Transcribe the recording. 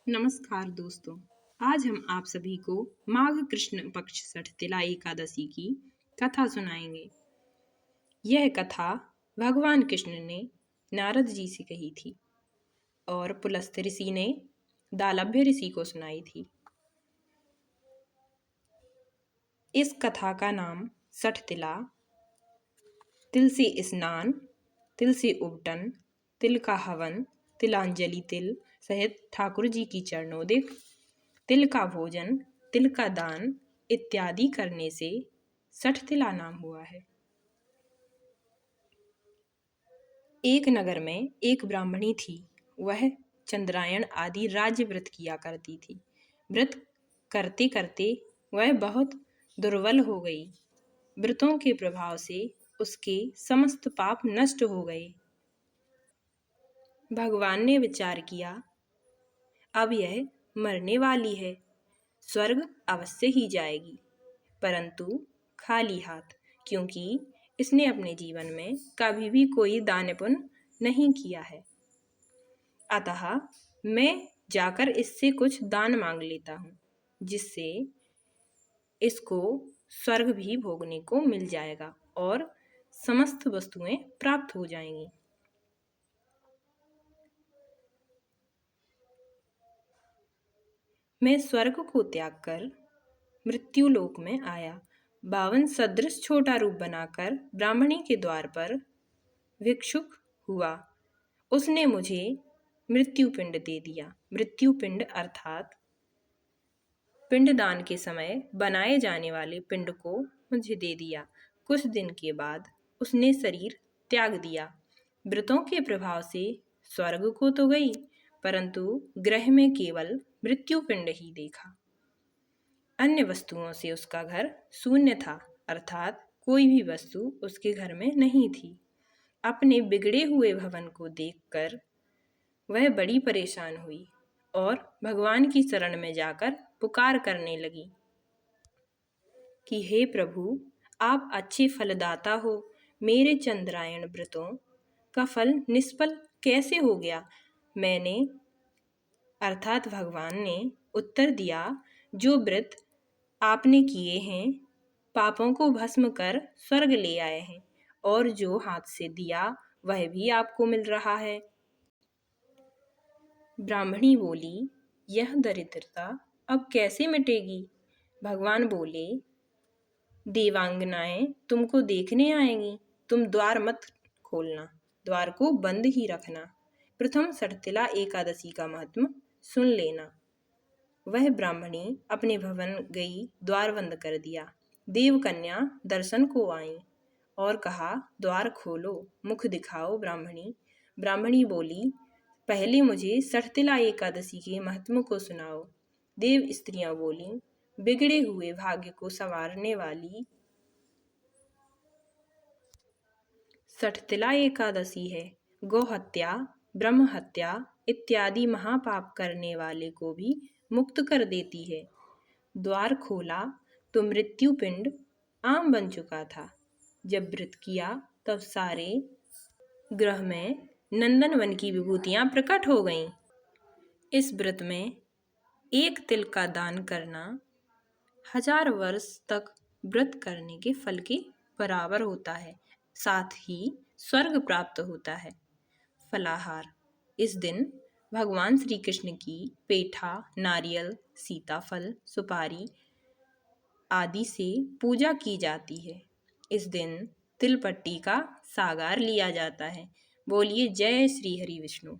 नमस्कार दोस्तों। आज हम आप सभी को माघ कृष्ण पक्ष षठतिला एकादशी की कथा सुनाएंगे। यह कथा भगवान कृष्ण ने नारद जी से कही थी और पुलस्त्य ऋषि ने दालभ्य ऋषि को सुनाई थी। इस कथा का नाम षठतिला, तिल से स्नान, तिल से उबटन, तिल का हवन, तिलांजलि तिल सहित ठाकुर जी की चरणोदिक, तिल का भोजन, तिल का दान इत्यादि करने से षठतिला नाम हुआ है। एक नगर में एक ब्राह्मणी थी। वह चंद्रायण आदि राज्य व्रत किया करती थी। व्रत करते करते वह बहुत दुर्बल हो गई। व्रतों के प्रभाव से उसके समस्त पाप नष्ट हो गए। भगवान ने विचार किया, अब यह मरने वाली है, स्वर्ग अवश्य ही जाएगी, परंतु खाली हाथ, क्योंकि इसने अपने जीवन में कभी भी कोई दान पुण्य नहीं किया है। अतः मैं जाकर इससे कुछ दान मांग लेता हूँ, जिससे इसको स्वर्ग भी भोगने को मिल जाएगा और समस्त वस्तुएं प्राप्त हो जाएंगी। मैं स्वर्ग को त्याग कर मृत्यु लोक में आया। 52 सदृश छोटा रूप बनाकर ब्राह्मणी के द्वार पर भिक्षुक हुआ। उसने मुझे मृत्यु पिंड दे दिया। मृत्यु पिंड अर्थात पिंडदान के समय बनाए जाने वाले पिंड को मुझे दे दिया। कुछ दिन के बाद उसने शरीर त्याग दिया। व्रतों के प्रभाव से स्वर्ग को तो गई, परंतु ग्रह में केवल मृत्यु पिंड ही देखा। अन्य वस्तुओं से उसका घर शून्य था, अर्थात कोई भी वस्तु उसके घर में नहीं थी। अपने बिगड़े हुए भवन को देखकर वह बड़ी परेशान हुई और भगवान की शरण में जाकर पुकार करने लगी कि हे प्रभु, आप अच्छे फलदाता हो। मेरे चंद्रायण व्रतों का फल निष्फल कैसे हो गया? मैंने अर्थात भगवान ने उत्तर दिया, जो व्रत आपने किए हैं पापों को भस्म कर स्वर्ग ले आए हैं, और जो हाथ से दिया वह भी आपको मिल रहा है। ब्राह्मणी बोली, यह दरिद्रता अब कैसे मिटेगी? भगवान बोले, देवांगनाएं तुमको देखने आएंगी, तुम द्वार मत खोलना, द्वार को बंद ही रखना। प्रथम षठतिला एकादशी का महत्व सुन लेना। वह ब्राह्मणी अपने भवन गई, द्वार बंद कर दिया। देवकन्या दर्शन को आई और कहा, द्वार खोलो, मुख दिखाओ ब्राह्मणी। ब्राह्मणी बोली, पहले मुझे षठतिला एकादशी के महत्व को सुनाओ। देव स्त्रियां बोली, बिगड़े हुए भाग्य को संवारने वाली षठतिला एकादशी है। गौ हत्या, ब्रह्म हत्या इत्यादि महापाप करने वाले को भी मुक्त कर देती है। द्वार खोला तो मृत्यु पिंड आम बन चुका था। जब व्रत किया तब सारे ग्रह में नंदनवन की विभूतियां प्रकट हो गईं। इस व्रत में एक तिल का दान करना 1000 वर्ष तक व्रत करने के फल के बराबर होता है। साथ ही स्वर्ग प्राप्त होता है। फलाहार, इस दिन भगवान श्री कृष्ण की पेठा, नारियल, सीताफल, सुपारी आदि से पूजा की जाती है। इस दिन तिलपट्टी का सागार लिया जाता है। बोलिए जय श्री हरि विष्णु।